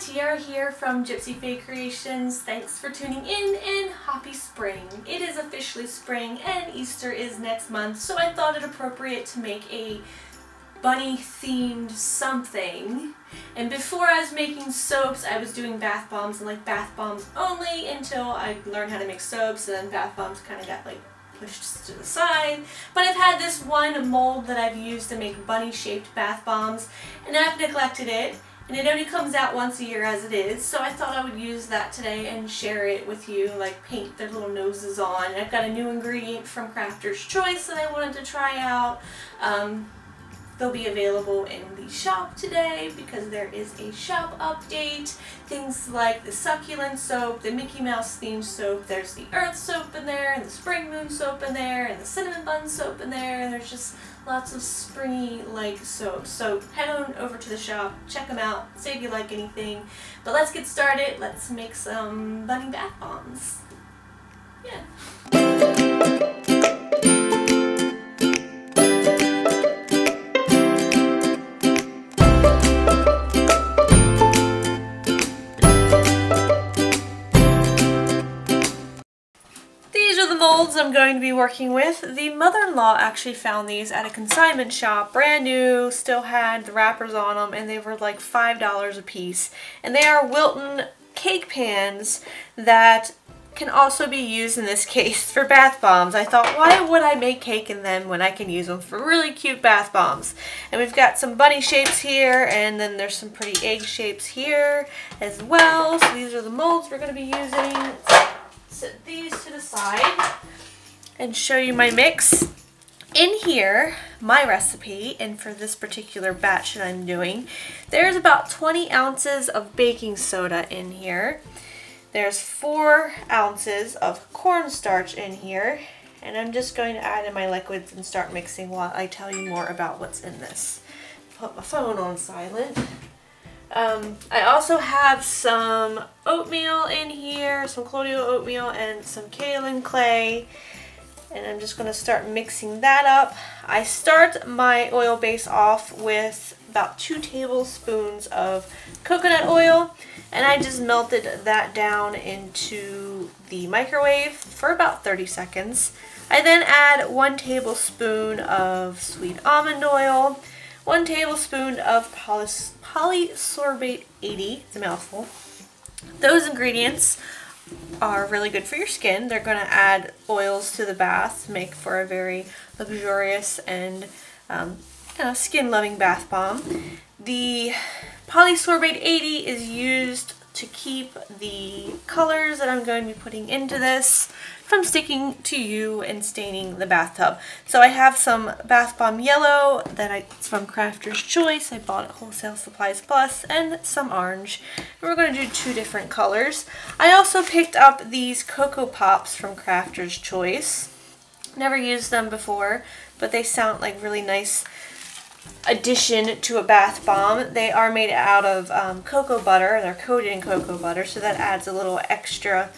Tiara here from Gypsyfae Creations. Thanks for tuning in and happy spring. It is officially spring and Easter is next month, so I thought it appropriate to make a bunny themed something. And before I was making soaps, I was doing bath bombs and like bath bombs only until I learned how to make soaps, and then bath bombs kind of got like pushed to the side. But I've had this one mold that I've used to make bunny shaped bath bombs and I've neglected it. And it only comes out once a year as it is, so I thought I would use that today and share it with you, like paint their little noses on. And I've got a new ingredient from Crafter's Choice that I wanted to try out. They'll be available in the shop today because there is a shop update. Things like the succulent soap, the Mickey Mouse themed soap, there's the earth soap in there, and the spring moon soap in there, and the cinnamon bun soap in there, and there's just lots of springy like soaps. So head on over to the shop, check them out, see if you like anything. But let's get started. Let's make some bunny bath bombs. Yeah. Molds I'm going to be working with. The mother-in-law actually found these at a consignment shop, brand new, still had the wrappers on them, and they were like $5 a piece. And they are Wilton cake pans that can also be used in this case for bath bombs. I thought, why would I make cake in them when I can use them for really cute bath bombs? And we've got some bunny shapes here, and then there's some pretty egg shapes here as well. So these are the molds we're going to be using. Set these to the side and show you my mix. In here, my recipe, and for this particular batch that I'm doing, there's about 20 ounces of baking soda in here. There's 4 ounces of cornstarch in here, and I'm just going to add in my liquids and start mixing while I tell you more about what's in this. Put my phone on silent. I also have some oatmeal in here, some colloidal oatmeal and some kaolin clay, and I'm just going to start mixing that up. I start my oil base off with about 2 tablespoons of coconut oil, and I just melted that down into the microwave for about 30 seconds. I then add 1 tablespoon of sweet almond oil, 1 tablespoon of polysorbate 80, it's a mouthful. Those ingredients are really good for your skin. They're going to add oils to the bath, make for a very luxurious and skin-loving bath bomb. The polysorbate 80 is used to keep the colors that I'm going to be putting into this from sticking to you and staining the bathtub. So I have some bath bomb yellow it's from Crafter's Choice. I bought at Wholesale Supplies Plus, and some orange. And we're going to do 2 different colors. I also picked up these Cocoa Pops from Crafter's Choice. Never used them before, but they sound like really nice addition to a bath bomb. They are made out of cocoa butter. They're coated in cocoa butter, so that adds a little extra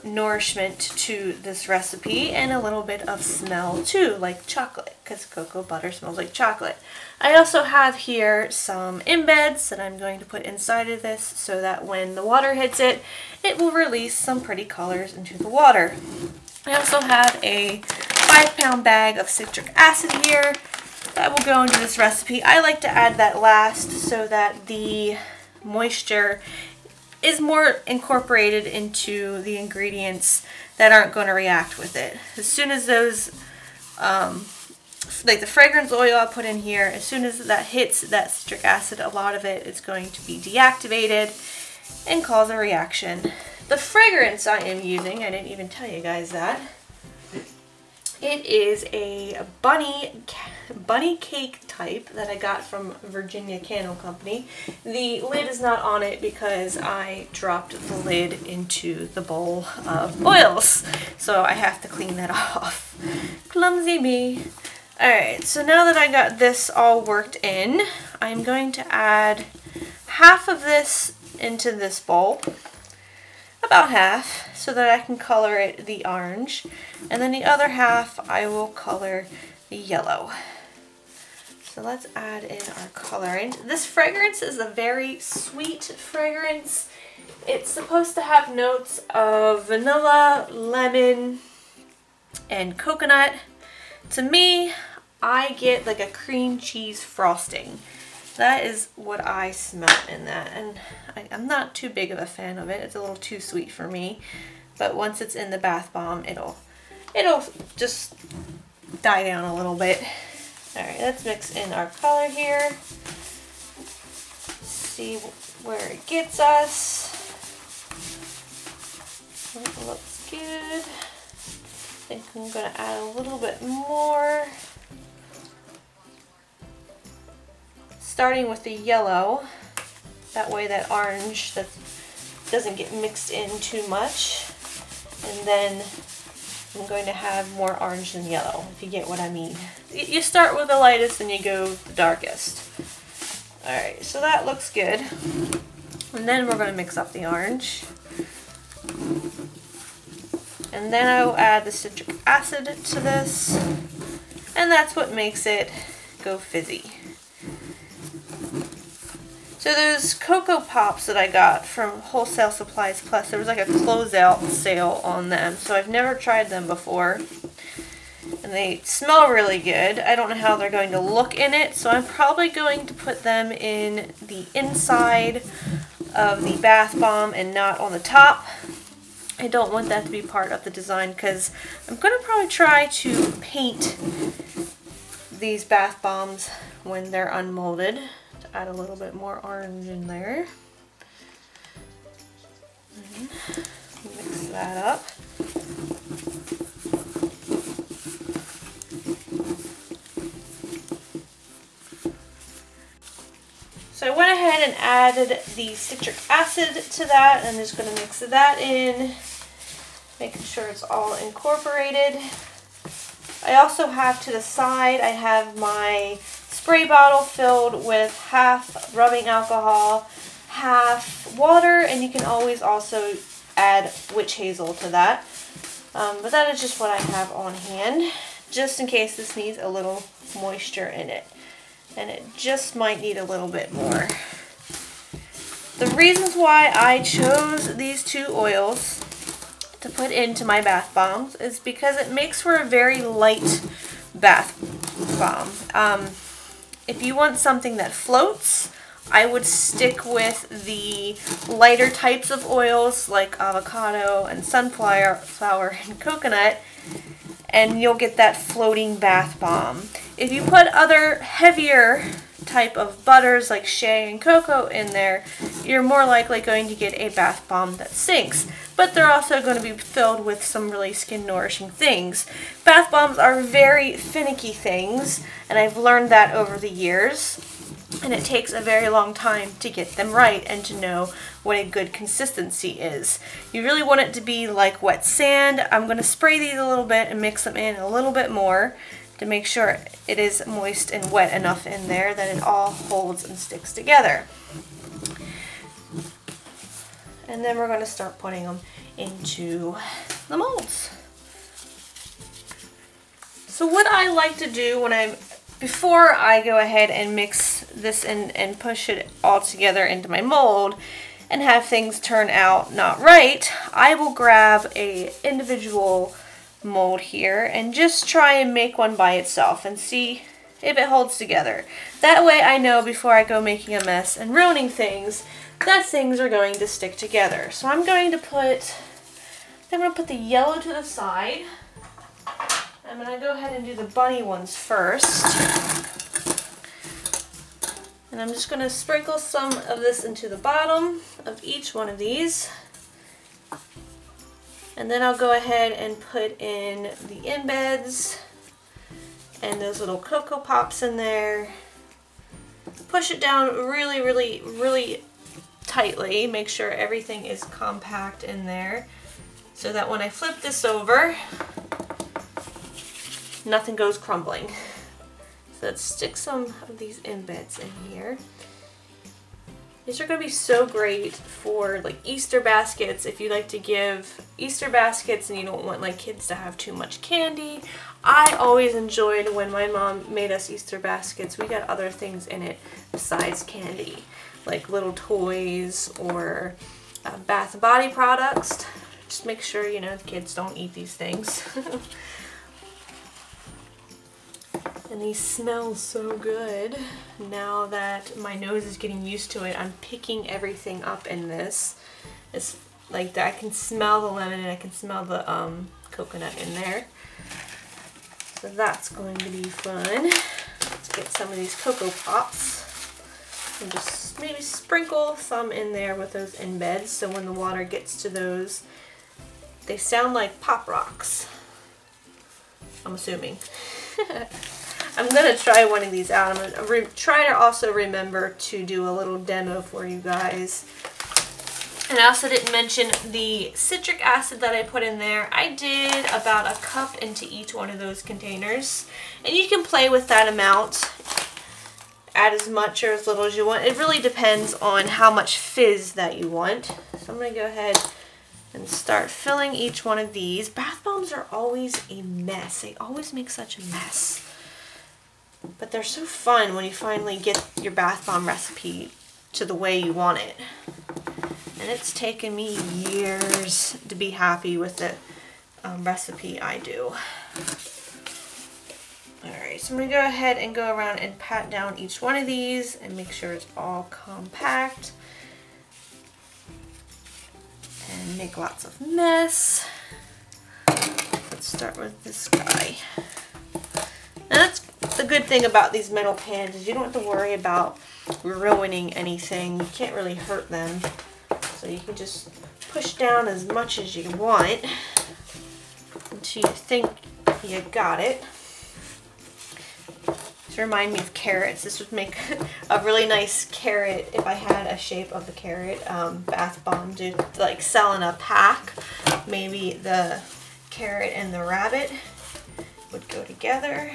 nourishment to this recipe, and a little bit of smell too, like chocolate, because cocoa butter smells like chocolate. I also have here some embeds that I'm going to put inside of this so that when the water hits it, it will release some pretty colors into the water. I also have a 5-pound bag of citric acid here that will go into this recipe. I like to add that last so that the moisture is more incorporated into the ingredients that aren't going to react with it. As soon as those, like the fragrance oil I put in here, as soon as that hits that citric acid, a lot of it is going to be deactivated and cause a reaction. The fragrance I am using, I didn't even tell you guys that, it is a bunny cake type that I got from Virginia Candle Company. The lid is not on it because I dropped the lid into the bowl of oils, so I have to clean that off. Clumsy me. Alright, so now that I got this all worked in, I'm going to add half of this into this bowl. About half, so that I can color it the orange, and then the other half I will color the yellow. So let's add in our coloring. This fragrance is a very sweet fragrance. It's supposed to have notes of vanilla, lemon, and coconut. To me, I get like a cream cheese frosting. That is what I smell in that, and I'm not too big of a fan of it. It's a little too sweet for me, but once it's in the bath bomb, it'll just die down a little bit. All right, let's mix in our color here. See where it gets us. It looks good. I think I'm gonna add a little bit more. Starting with the yellow, that way that orange that doesn't get mixed in too much. And then I'm going to have more orange than yellow, if you get what I mean. You start with the lightest and you go the darkest. Alright, so that looks good. And then we're going to mix up the orange. And then I will add the citric acid to this. And that's what makes it go fizzy. So those Cocoa Pops that I got from Wholesale Supplies Plus, there was like a closeout sale on them. So I've never tried them before. And they smell really good. I don't know how they're going to look in it, so I'm probably going to put them in the inside of the bath bomb and not on the top. I don't want that to be part of the design because I'm going to probably try to paint these bath bombs when they're unmolded. To add a little bit more orange in there. And mix that up. So I went ahead and added the citric acid to that. I'm just going to mix that in, making sure it's all incorporated. I also have to the side, I have my spray bottle filled with half rubbing alcohol, half water, and you can always also add witch hazel to that. But that is just what I have on hand, just in case this needs a little moisture in it. And it just might need a little bit more. The reasons why I chose these two oils to put into my bath bombs is because it makes for a very light bath bomb. If you want something that floats, I would stick with the lighter types of oils like avocado and sunflower and coconut, and you'll get that floating bath bomb. If you put other heavier type of butters like shea and cocoa in there, you're more likely going to get a bath bomb that sinks. But they're also going to be filled with some really skin nourishing things. Bath bombs are very finicky things, and I've learned that over the years. And it takes a very long time to get them right and to know what a good consistency is. You really want it to be like wet sand. I'm going to spray these a little bit and mix them in a little bit more to make sure it is moist and wet enough in there that it all holds and sticks together. And then we're going to start putting them into the molds. So what I like to do before I go ahead and mix this in and push it all together into my mold and have things turn out not right, I will grab a individual mold here and just try and make one by itself and see if it holds together. That way I know before I go making a mess and ruining things that things are going to stick together. So I'm going to put the yellow to the side. I'm going to go ahead and do the bunny ones first. And I'm just going to sprinkle some of this into the bottom of each one of these. And then I'll go ahead and put in the embeds and those little Cocoa Pops in there. Push it down really, really, really tightly. Make sure everything is compact in there so that when I flip this over, nothing goes crumbling. So let's stick some of these embeds in here. These are going to be so great for like Easter baskets if you like to give Easter baskets and you don't want like kids to have too much candy. I always enjoyed when my mom made us Easter baskets. We got other things in it besides candy, like little toys or Bath and Body products. Just make sure, you know, the kids don't eat these things. And these smell so good. Now that my nose is getting used to it, I'm picking everything up in this. It's like that. I can smell the lemon and I can smell the coconut in there. So that's going to be fun. Let's get some of these Cocoa Pops and just maybe sprinkle some in there with those embeds, so when the water gets to those, they sound like pop rocks, I'm assuming. I'm going to try one of these out. I'm going to try to also remember to do a little demo for you guys. And I also didn't mention the citric acid that I put in there. I did about a cup into each one of those containers. And you can play with that amount. Add as much or as little as you want. It really depends on how much fizz that you want. So I'm going to go ahead and start filling each one of these. Bath bombs are always a mess. They always make such a mess. But they're so fun when you finally get your bath bomb recipe to the way you want it. And it's taken me years to be happy with the recipe I do. Alright, so I'm going to go ahead and go around and pat down each one of these and make sure it's all compact. And make lots of mess. Let's start with this guy. Now that's the good thing about these metal pans, is you don't have to worry about ruining anything. You can't really hurt them. So you can just push down as much as you want until you think you got it. To remind me of carrots. This would make a really nice carrot if I had a shape of the carrot bath bomb to like sell in a pack. Maybe the carrot and the rabbit would go together.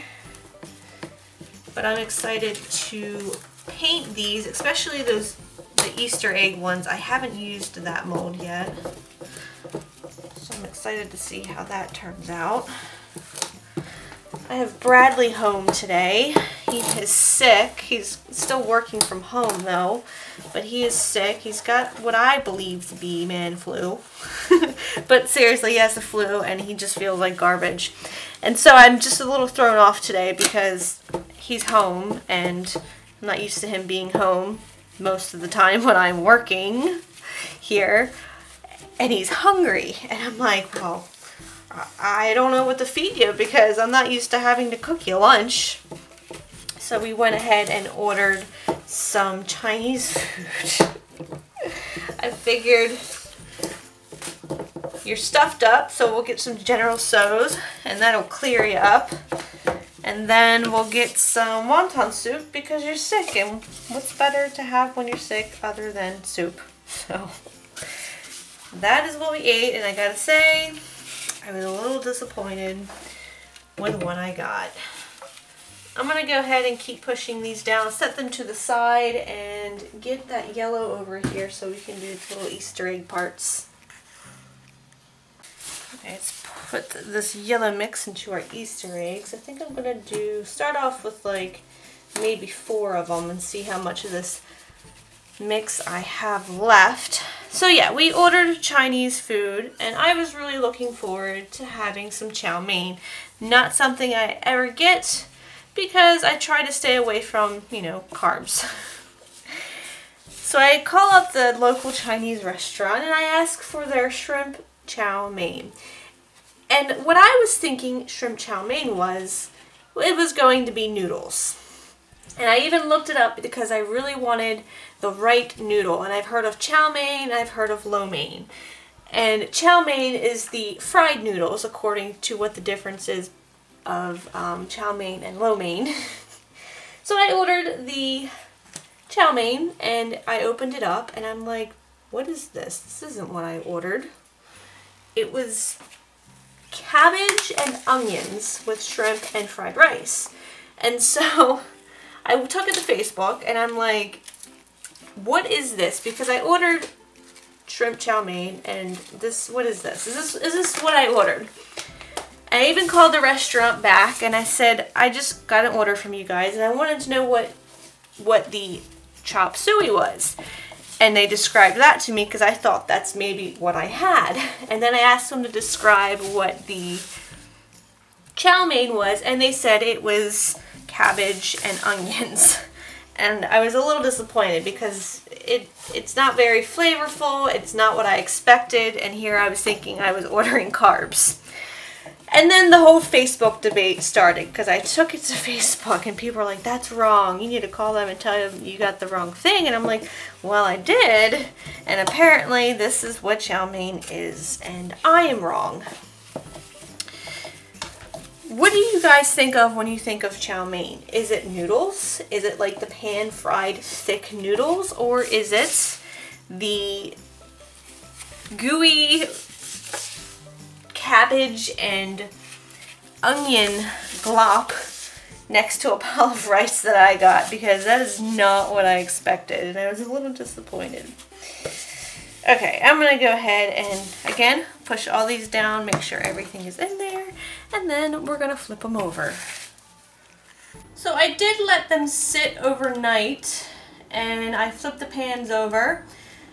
But I'm excited to paint these, especially the Easter egg ones. I haven't used that mold yet, so I'm excited to see how that turns out. I have Bradley home today. He is sick. He's still working from home though, but he is sick. He's got what I believe to be man flu. But seriously, he has the flu and he just feels like garbage. And so I'm just a little thrown off today because he's home and I'm not used to him being home most of the time when I'm working here, and he's hungry, and I'm like, well, I don't know what to feed you because I'm not used to having to cook you lunch. So we went ahead and ordered some Chinese food. I figured you're stuffed up, so we'll get some General Tso's and that'll clear you up. And then we'll get some wonton soup because you're sick, and what's better to have when you're sick other than soup? So that is what we ate, and I gotta say, I was a little disappointed with what I got. I'm gonna go ahead and keep pushing these down, set them to the side, and get that yellow over here so we can do these little Easter egg parts. Okay, let's put this yellow mix into our Easter eggs. I think I'm gonna start off with like maybe 4 of them and see how much of this mix I have left. So yeah, we ordered Chinese food and I was really looking forward to having some chow mein. Not something I ever get because I try to stay away from, you know, carbs. So I call up the local Chinese restaurant and I ask for their shrimp chow mein. And what I was thinking shrimp chow mein was, it was going to be noodles. And I even looked it up because I really wanted the right noodle. And I've heard of chow mein, I've heard of lo mein. And chow mein is the fried noodles according to what the difference is of chow mein and lo mein. So I ordered the chow mein and I opened it up and I'm like, what is this? This isn't what I ordered. It was cabbage and onions with shrimp and fried rice. And so I took it to Facebook and I'm like, what is this? Because I ordered shrimp chow mein and this, what is this? Is this what I ordered? I even called the restaurant back and I said, I just got an order from you guys and I wanted to know what the chop suey was. And they described that to me because I thought that's maybe what I had. And then I asked them to describe what the chow mein was, and they said it was cabbage and onions. And I was a little disappointed because it's not very flavorful, it's not what I expected, and here I was thinking I was ordering carbs. And then the whole Facebook debate started because I took it to Facebook and people were like, that's wrong. You need to call them and tell them you got the wrong thing. And I'm like, well, I did. And apparently this is what chow mein is. And I am wrong. What do you guys think of when you think of chow mein? Is it noodles? Is it like the pan-fried thick noodles? Or is it the gooey cabbage and onion glop next to a pile of rice that I got? Because that is not what I expected and I was a little disappointed. Okay, I'm going to go ahead and again push all these down, make sure everything is in there, and then we're going to flip them over. So I did let them sit overnight and I flipped the pans over.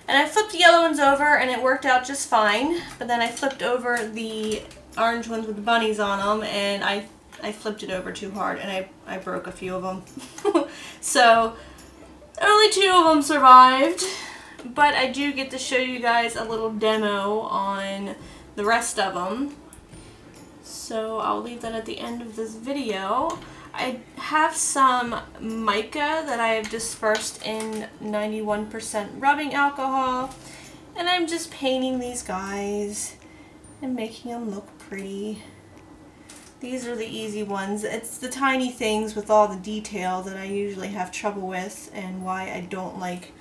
And I flipped the yellow ones over and it worked out just fine. But then I flipped over the orange ones with the bunnies on them and I flipped it over too hard and I broke a few of them. So only 2 of them survived. But I do get to show you guys a little demo on the rest of them. So I'll leave that at the end of this video. I have some mica that I have dispersed in 91% rubbing alcohol, and I'm just painting these guys and making them look pretty. These are the easy ones. It's the tiny things with all the detail that I usually have trouble with and why I don't like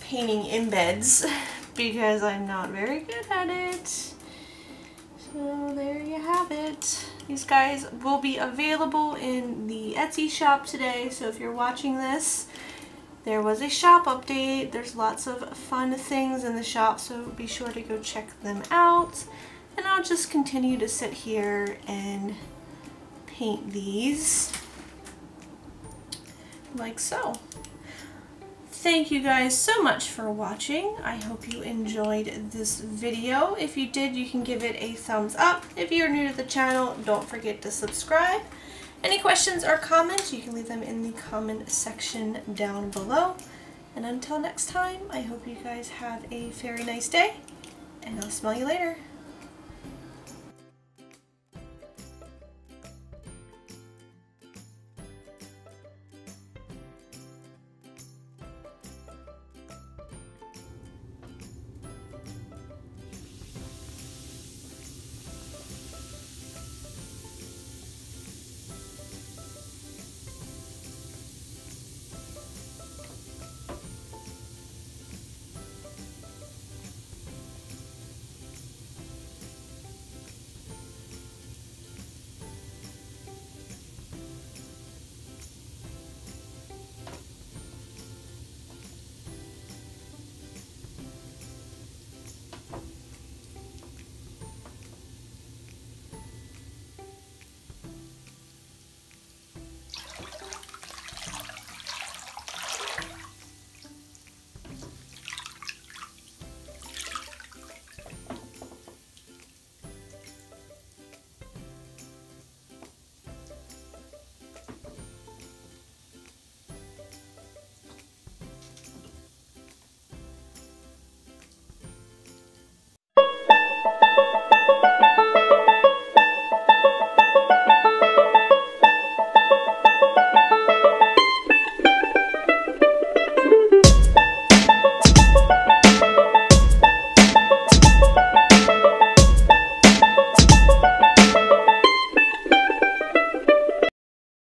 painting embeds because I'm not very good at it. So there you have it. These guys will be available in the Etsy shop today, so if you're watching this, there was a shop update. There's lots of fun things in the shop, so be sure to go check them out. And I'll just continue to sit here and paint these like so. Thank you guys so much for watching. I hope you enjoyed this video. If you did, you can give it a thumbs up. If you're new to the channel, don't forget to subscribe. Any questions or comments, you can leave them in the comment section down below. And until next time, I hope you guys have a very nice day, and I'll smell you later.